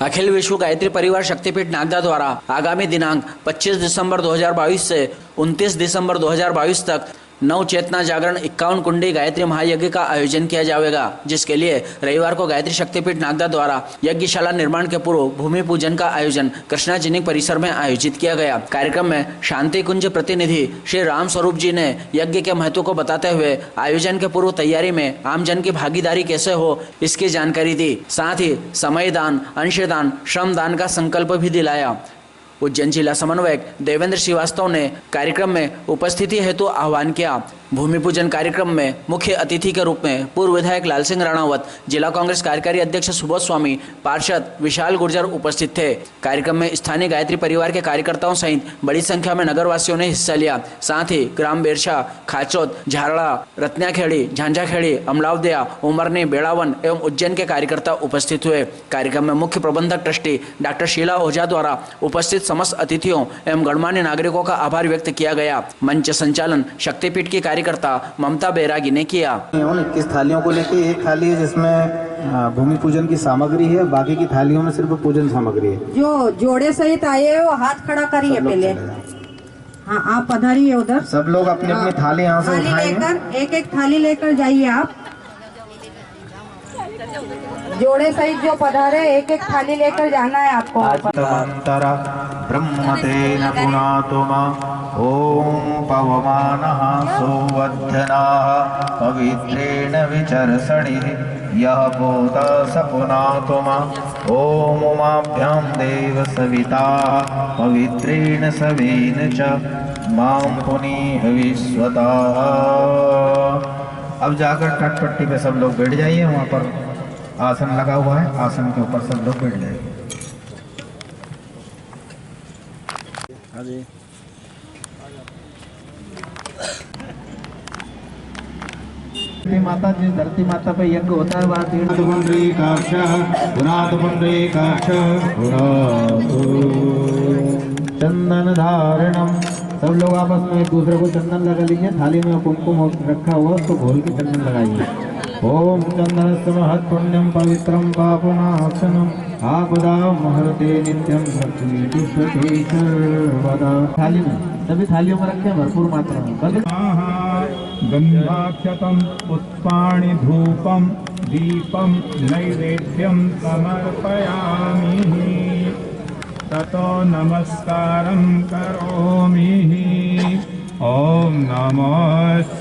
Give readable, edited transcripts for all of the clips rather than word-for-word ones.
अखिल विश्व गायत्री परिवार शक्तिपीठ नागदा द्वारा आगामी दिनांक 25 दिसंबर 2022 से 29 दिसंबर 2022 तक नव चेतना जागरण 51 कुंडी गायत्री महायज्ञ का आयोजन किया जाएगा, जिसके लिए रविवार को गायत्री शक्तिपीठ नागदा द्वारा यज्ञशाला निर्माण के पूर्व भूमि पूजन का आयोजन कृष्णा जिनिंग परिसर में आयोजित किया गया। कार्यक्रम में शांति कुंज प्रतिनिधि श्री राम स्वरूप जी ने यज्ञ के महत्व को बताते हुए आयोजन के पूर्व तैयारी में आमजन की भागीदारी कैसे हो इसकी जानकारी दी। साथ ही समय दान, अंशदान, श्रम दान का संकल्प भी दिलाया। उज्जैन जिला समन्वयक देवेंद्र श्रीवास्तव ने कार्यक्रम में उपस्थिति हेतु आह्वान किया। भूमि पूजन कार्यक्रम में मुख्य अतिथि के रूप में पूर्व विधायक लाल सिंह राणावत, जिला कांग्रेस कार्यकारी अध्यक्ष सुबोध स्वामी, पार्षद विशाल गुर्जर उपस्थित थे। कार्यक्रम में स्थानीय गायत्री परिवार के कार्यकर्ताओं सहित बड़ी संख्या में नगरवासियों ने हिस्सा लिया। साथ ही ग्राम बेरछा, खाचोद, झारड़ा, रत्नाखेड़ी, झांझाखेड़ी, अमलावदिया, उमरनी, बेड़ावन एवं उज्जैन के कार्यकर्ता उपस्थित हुए। कार्यक्रम में मुख्य प्रबंधक ट्रस्टी डॉक्टर शीला ओझा द्वारा उपस्थित समस्त अतिथियों एवं गणमान्य नागरिकों का आभार व्यक्त किया गया। मंच संचालन शक्तिपीठ की कार्यकर्ता ममता बैरागी ने किया। 21 थालियों को लेकर एक थाली है जिसमें भूमि पूजन की सामग्री है, बाकी की थालियों में सिर्फ पूजन सामग्री है। जो जोड़े सहित आए वो हाथ खड़ा करिए पहले। हाँ, आप पधारिए उधर। सब लोग अपनी अपनी थाली यहाँ से उठाएं। एक एक थाली लेकर जाइए आप। जोड़े सहित जो पधारे एक एक थाली लेकर जाना है आपको। ब्रह्मतेन पुनातुमा ओम पवमानः सौवध्यनाः पवित्रेण विचर्षणिः यः भूता स पुनातुमा ओम उमाभ्यां देव सविताः पवित्रेण सवेन च मां पुनीः विश्वताः। अब जाकर टटपट्टी पे सब लोग बैठ जाइए। वहाँ पर आसन लगा हुआ है, आसन के ऊपर सब लोग बैठ जाइए। माता जी धरती माता पे यज्ञ होता है वहाँ चंदन धारणम। सब लोग आपस में एक दूसरे को चंदन लगा लीजिए। थाली में कुमकुम रखा हुआ उसको घोल के चंदन लगाइए। ओम चंदनस्य महत् पुण्यम पवित्रम पापनाशनम आपदा महर्ते नित्यम भक्ति सर्वदा। थाली में सभी थालियों में रखें भरपूर मात्रा में। गंधाक्षतम पुष्पाणि धूपम दीपम नैवेद्यम समर्पयामि ततो नमस्कारं करोमि। ओम नमो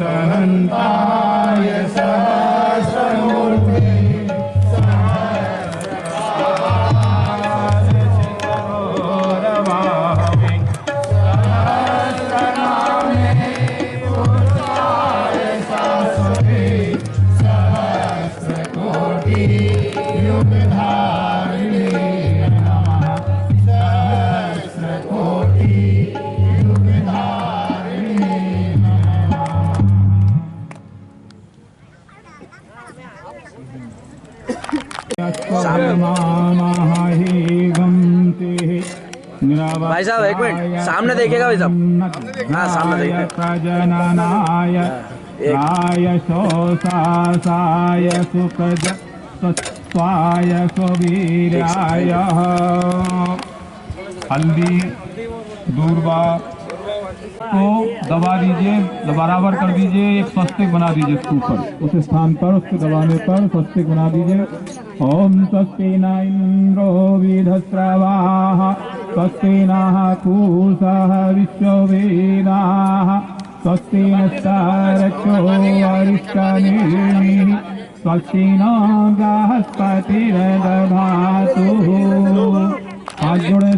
अनंताय सहस्रमूर्ते भाई साहब एक मिनट सामने देखिएगा भाई साहब। हाँ सामने देखिए। प्रजननाय शोषासाय सुखज स्वाय स्ववीर्याय। हल्दी दूर्वा को दबा दीजिए, बराबर कर दीजिए, एक स्वस्तिक बना दीजिए उसके ऊपर, उस स्थान पर उसके दबाने पर स्वस्तिक बना दीजिए। ओम स्वस्ति न इंद्रो विधस्रवाः स्वस्ति नः पूषः विश्ववेदाः स्वस्ति नस्तारक्षो अरिष्टनेमिः स्वस्ति नो बृहस्पतिर्दधातु। हाथ जोड़े।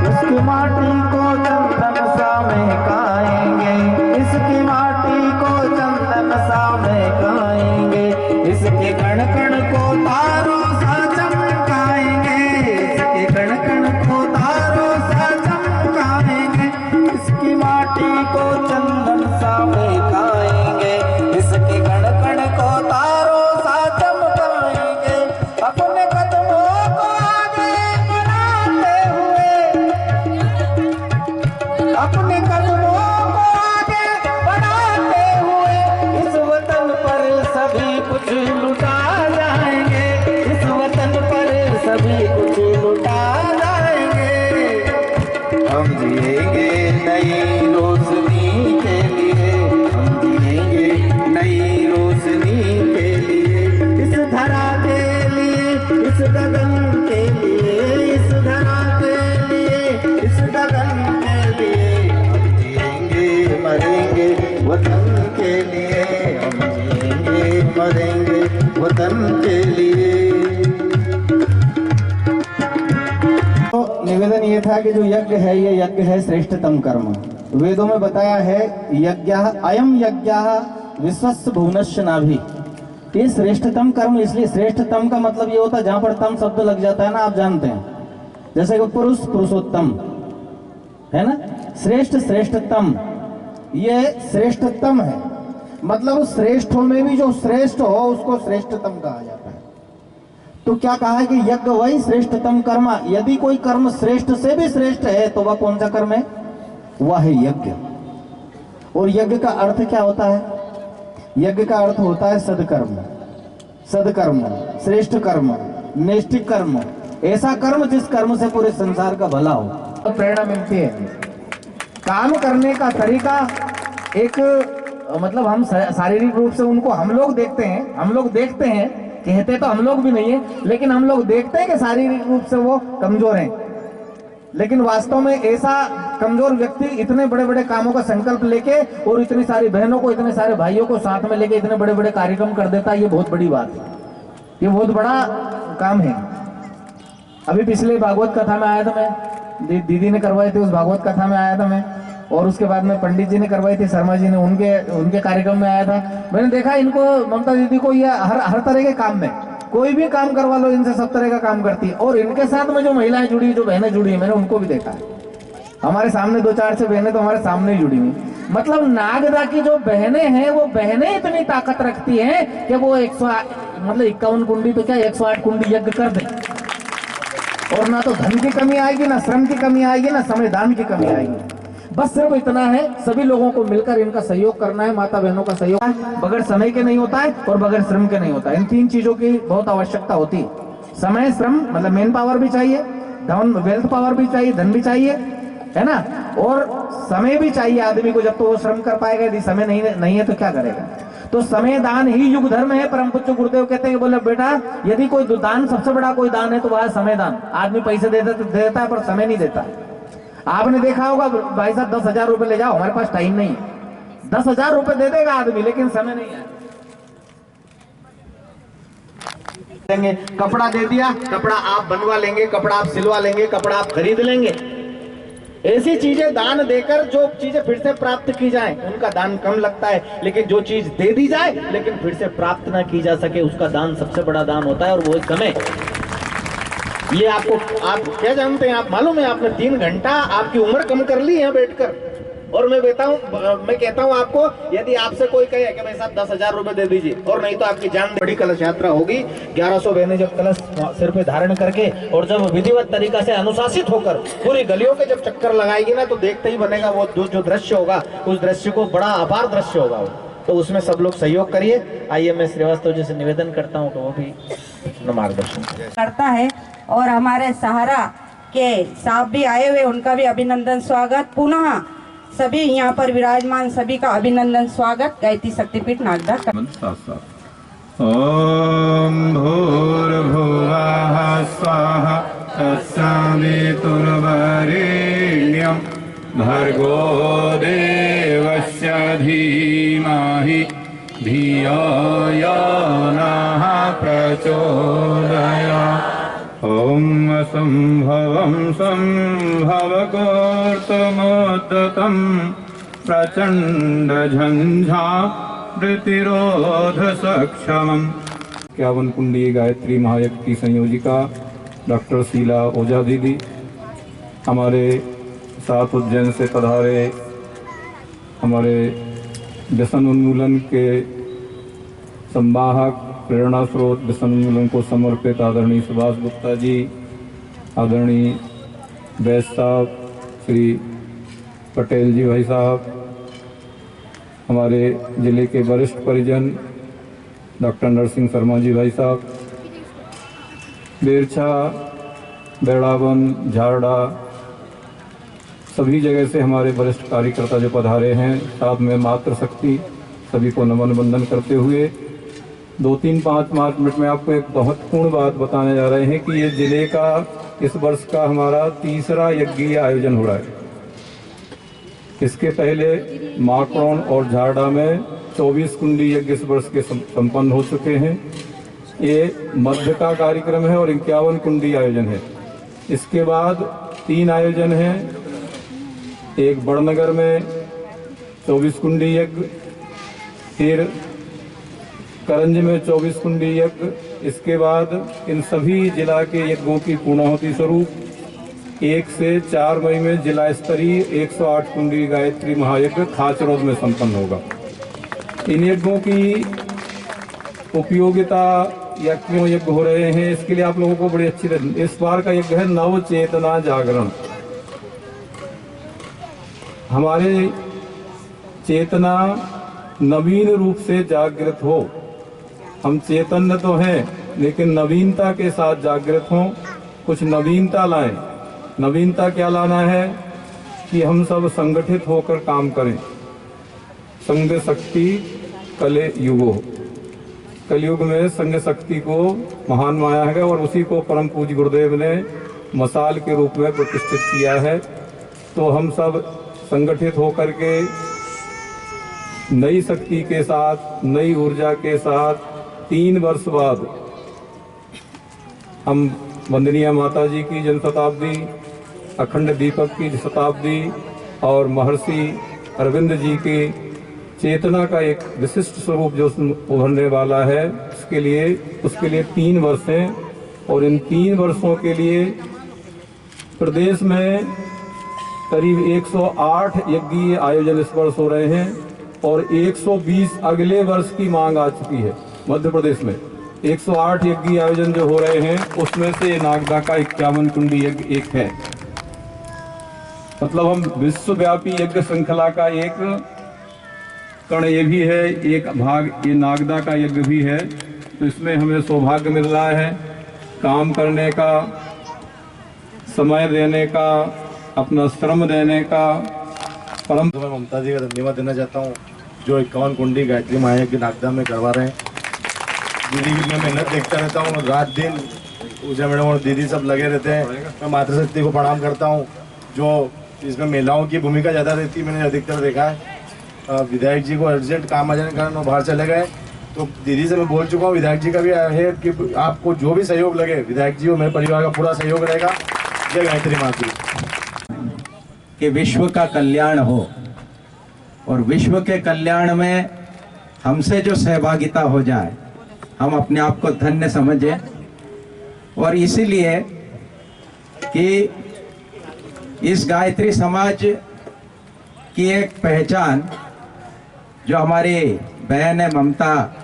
इसकी माटी को चंदन सा महकाएंगे, इसकी माटी को चंदन सा महकाएंगे, इसके कण कण को तारों सा चमकाएंगे, इसके कण कण को तारों सा चमकाएंगे, इसकी माटी को चंदन सा महकाएंगे, इसके कण कण को तारों सा चमकाएंगे। अपने कदमों को आगे बढ़ाते हुए गगन के लिए, इस धरा के लिए, इस गगन के लिए हम जिएंगे मरेंगे वतन के लिए, हम जिएंगे मरेंगे वतन के लिए। तो निवेदन ये था कि जो यज्ञ है ये यज्ञ है श्रेष्ठतम कर्म। वेदों में बताया है यज्ञः अयम यज्ञः विश्वस्य भुवनस्य नाभि। ये श्रेष्ठतम कर्म, इसलिए श्रेष्ठतम का मतलब ये होता है जहां पर तम शब्द लग जाता है ना, आप जानते हैं, जैसे कि पुरुष पुरुषोत्तम है ना, श्रेष्ठ श्रेष्ठतम, ये श्रेष्ठतम है, मतलब श्रेष्ठों में भी जो श्रेष्ठ हो उसको श्रेष्ठतम कहा जाता है। तो क्या कहा है कि यज्ञ वही श्रेष्ठतम कर्म। यदि कोई कर्म श्रेष्ठ से भी श्रेष्ठ है तो वह कौन सा कर्म है? वह है यज्ञ। और यज्ञ का अर्थ क्या होता है? यज्ञ का अर्थ होता है सदकर्म, सदकर्म, श्रेष्ठ कर्म, नैष्ठिक कर्म, ऐसा कर्म जिस कर्म से पूरे संसार का भला हो। तो प्रेरणा मिलती है। काम करने का तरीका एक मतलब हम शारीरिक रूप से उनको हम लोग देखते हैं, कहते तो हम लोग भी नहीं है, लेकिन हम लोग देखते हैं कि शारीरिक रूप से वो कमजोर हैं, लेकिन वास्तव में ऐसा कमजोर व्यक्ति इतने बड़े बड़े कामों का संकल्प लेके और इतनी सारी बहनों को, इतने सारे भाइयों को साथ में लेके इतने बड़े बड़े कार्यक्रम कर देता है, ये बहुत बड़ी बात है, ये बहुत बड़ा काम है। अभी पिछले भागवत कथा में आया था मैं, दीदी ने करवाई थी, उस भागवत कथा में आया था मैं, और उसके बाद में पंडित जी ने करवाई थी, शर्मा जी ने उनके कार्यक्रम में आया था। मैंने देखा इनको, ममता दीदी को, ये हर तरह के काम में, कोई भी काम करवा लो इनसे सब तरह का काम करती है। और इनके साथ में जो महिलाएं जुड़ी, जो बहनें जुड़ी है, मैंने उनको भी देखा है। हमारे सामने 2-4 से बहनें तो हमारे सामने ही जुड़ी हुई। मतलब नागदा की जो बहनें हैं वो बहनें इतनी ताकत रखती हैं कि वो 51 कुंडी तो क्या 108 कुंडी यज्ञ कर दे, और ना तो धन की कमी आएगी, ना श्रम की कमी आएगी, ना समय दान की कमी आएगी। बस सिर्फ इतना है, सभी लोगों को मिलकर इनका सहयोग करना है, माता बहनों का सहयोग बगैर समय के नहीं होता है और बगैर श्रम के नहीं होता है। इन 3 चीजों की बहुत आवश्यकता होती है। समय, श्रम, मतलब मेन पावर भी चाहिए, धन वेल्थ पावर भी चाहिए, धन भी चाहिए, है ना, और समय भी चाहिए आदमी को, जब तो वो श्रम कर पाएगा। यदि समय नहीं है तो क्या करेगा? तो समय दान ही युग धर्म है। परम पूज्य गुरुदेव कहते हैं, बोले बेटा यदि कोई दान, सबसे बड़ा कोई दान है तो वह है समय दान। आदमी पैसे देता है पर समय नहीं देता। आपने देखा होगा, भाई साहब 10,000 रुपए ले जाओ, हमारे पास टाइम नहीं है। 10,000 रुपए दे देगा आदमी, लेकिन समय नहीं है। देंगे कपड़ा दे दिया, कपड़ा आप बनवा लेंगे, कपड़ा आप सिलवा लेंगे, कपड़ा आप खरीद लेंगे। ऐसी चीजें दान देकर जो चीजें फिर से प्राप्त की जाए उनका दान कम लगता है, लेकिन जो चीज दे दी जाए लेकिन फिर से प्राप्त ना की जा सके उसका दान सबसे बड़ा दान होता है, और वो समय। ये आपको, आप क्या जानते हैं, आप मालूम है, आपने 3 घंटा आपकी उम्र कम कर ली है बैठकर। और मैं कहता हूँ आपको, यदि आपसे कोई कहे कि भाई साहब 10,000 रुपए दे दीजिए और नहीं तो आपकी जान। बड़ी कलश यात्रा होगी, 1100 बहनें जब कलश सिर पे धारण करके और जब विधिवत तरीका से अनुशासित होकर पूरी गलियों के जब चक्कर लगाएगी ना, तो देखते ही बनेगा वो जो दृश्य होगा, उस दृश्य को बड़ा अपार दृश्य होगा वो। तो उसमें सब लोग सहयोग करिए। आइए मैं श्रीवास्तव जी से निवेदन करता हूँ कि वो भी मार्गदर्शन करता है। और हमारे सहारा के साहब भी आए हुए, उनका भी अभिनंदन स्वागत। पुनः सभी यहाँ पर विराजमान सभी का अभिनंदन स्वागत। गायत्री शक्तिपीठ नागदा। ओम भूर्भुवः स्वः तत्सवितुर्वरेण्यं भर्गो देवस्य धीमहि धियो यो नः प्रचोदयात्। ओम संभवं संभवकोर्तमोद्दतं प्रचंड झंझा प्रतिरोध सक्षमम्। 51 कुंडी गायत्री महायज्ञ की संयोजिका डॉक्टर शीला ओझा दीदी, हमारे साथ उज्जैन से पधारे हमारे व्यसन उन्मूलन के संवाहक, प्रेरणा स्रोत व्यसन उन्मूलन को समर्पित आदरणीय सुभाष गुप्ता जी, आदरणीय बैस साहब, श्री पटेल जी भाई साहब, हमारे जिले के वरिष्ठ परिजन डॉक्टर नरसिंह शर्मा जी भाई साहब, बेरछा, बेड़ावन, झारड़ा, सभी जगह से हमारे वरिष्ठ कार्यकर्ता जो पधारे हैं, साथ में मातृ शक्ति, सभी को नमन वंदन करते हुए 2-3-5 मिनट में आपको एक महत्वपूर्ण बात बताने जा रहे हैं कि ये जिले का इस वर्ष का हमारा तीसरा यज्ञीय आयोजन हो रहा है। इसके पहले माकड़ौन और झारडा में 24 कुंडी यज्ञ इस वर्ष के संपन्न हो चुके हैं। ये मध्य का कार्यक्रम है और 51 कुंडी आयोजन है। इसके बाद 3 आयोजन हैं, एक बड़नगर में 24 कुंडी यज्ञ, फिर करंज में 24 कुंडी यज्ञ। इसके बाद इन सभी जिला के यज्ञों की पूर्णाहुति स्वरूप 1 से 4 मई में जिला स्तरीय 108 कुंडी गायत्री महायज्ञ खाचरोद में संपन्न होगा। इन यज्ञों की उपयोगिता या क्यों यज्ञ हो रहे हैं, इसके लिए आप लोगों को बड़ी अच्छी इस बार का यज्ञ है नव चेतना जागरण। हमारे चेतना नवीन रूप से जागृत हो। हम चैतन्य तो हैं लेकिन नवीनता के साथ जागृत हों, कुछ नवीनता लाएं। नवीनता क्या लाना है कि हम सब संगठित होकर काम करें। संघ शक्ति कले युगो, कलयुग में संघ शक्ति को महान माया है और उसी को परम पूज्य गुरुदेव ने मसाल के रूप में प्रतिष्ठित किया है। तो हम सब संगठित होकर के नई शक्ति के साथ, नई ऊर्जा के साथ 3 वर्ष बाद हम वंदनीय माता जी की जन्म शताब्दी, अखंड दीपक की शताब्दी और महर्षि अरविंद जी की चेतना का एक विशिष्ट स्वरूप जो उभरने वाला है, उसके लिए 3 वर्ष हैं। और इन 3 वर्षों के लिए प्रदेश में करीब 108 यज्ञीय आयोजन इस वर्ष हो रहे हैं और 120 अगले वर्ष की मांग आ चुकी है। मध्य प्रदेश में 108 यज्ञीय आयोजन जो हो रहे हैं उसमें से नागदा का 51 कुंडी यज्ञ एक है। मतलब हम विश्वव्यापी यज्ञ श्रृंखला का एक कण ये भी है, एक भाग ये नागदा का यज्ञ भी है। तो इसमें हमें सौभाग्य मिल रहा है काम करने का, समय देने का, अपना श्रम देने का। परम मैं ममता जी का धन्यवाद देना चाहता हूँ जो 51 कुंडी गायत्री महायज्ञ नागदा में करवा रहे हैं। दीदी की मैं मेहनत देखता रहता हूँ, रात दिन पूजा मैडम और दीदी सब लगे रहते हैं। मैं मातृशक्ति को प्रणाम करता हूँ जो इसमें महिलाओं की भूमिका ज़्यादा रहती है, मैंने अधिकतर देखा है। विधायक जी को अर्जेंट काम आ जाने के कारण वो बाहर चले गए, तो दीदी से मैं बोल चुका हूँ, विधायक जी का भी है कि आपको जो भी सहयोग लगे विधायक जी और मेरे परिवार का पूरा सहयोग रहेगा। जय गायत्री माँ की। कि विश्व का कल्याण हो और विश्व के कल्याण में हमसे जो सहभागिता हो जाए हम अपने आप को धन्य समझें। और इसीलिए कि इस गायत्री समाज की एक पहचान जो हमारी बहन है ममता,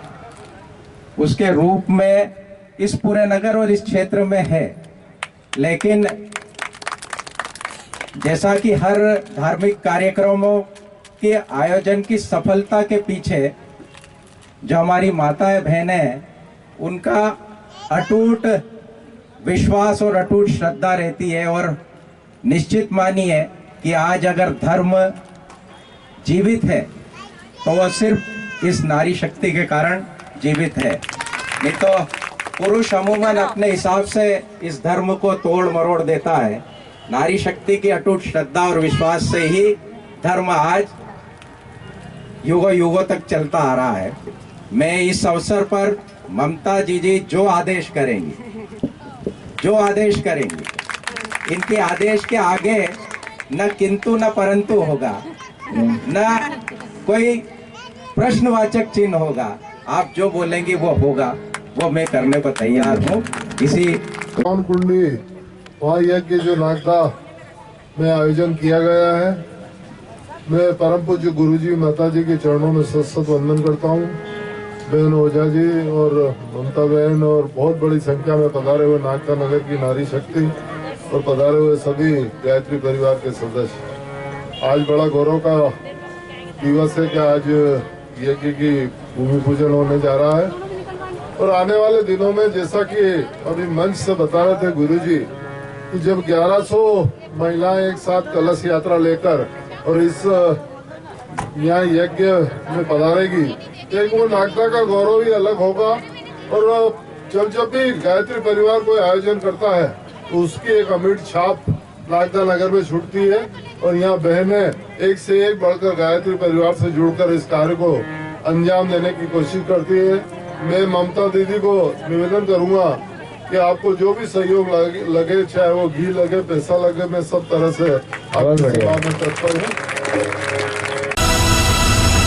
उसके रूप में इस पूरे नगर और इस क्षेत्र में है। लेकिन जैसा कि हर धार्मिक कार्यक्रमों के आयोजन की सफलता के पीछे जो हमारी माताएं बहनें हैं उनका अटूट विश्वास और अटूट श्रद्धा रहती है। और निश्चित मानिए कि आज अगर धर्म जीवित है तो वह सिर्फ इस नारी शक्ति के कारण जीवित है, नहीं तो पुरुष अमूमन अपने हिसाब से इस धर्म को तोड़ मरोड़ देता है। नारी शक्ति की अटूट श्रद्धा और विश्वास से ही धर्म आज युगों युगों तक चलता आ रहा है। मैं इस अवसर पर ममता जी जो आदेश करेंगी इनके आदेश के आगे न किंतु न परंतु होगा, न कोई प्रश्नवाचक चिन्ह होगा। आप जो बोलेंगे वो होगा, वो मैं करने को तैयार हूँ। इसी 51 कुंडी महायज्ञ जो नागदा में आयोजन किया गया है, मैं परम पूज्य गुरुजी माता जी के चरणों में सत वंदन करता हूँ। बहन ओझा जी और ममता बहन और बहुत बड़ी संख्या में पधारे हुए नागदा नगर की नारी शक्ति और पधारे हुए सभी गायत्री परिवार के सदस्य, आज बड़ा गौरव का दिवस है कि आज यज्ञ की भूमि पूजन होने जा रहा है। और आने वाले दिनों में जैसा कि अभी मंच से बता रहे थे गुरुजी कि जब 1100 महिलाएं एक साथ कलश यात्रा लेकर और इस यहाँ यज्ञ में पधारेगी, एक वो नागदा का गौरव ही अलग होगा। और जब भी गायत्री परिवार कोई आयोजन करता है तो उसकी एक अमिट छाप नागदा नगर में छूटती है और यहाँ बहनें एक से एक बढ़कर गायत्री परिवार से जुड़कर इस कार्य को अंजाम देने की कोशिश करती है। मैं ममता दीदी को निवेदन करूंगा कि आपको जो भी सहयोग लगे, चाहे वो घी लगे, पैसा लगे, मैं सब तरह से आपकी सेवा में तत्पर हूँ।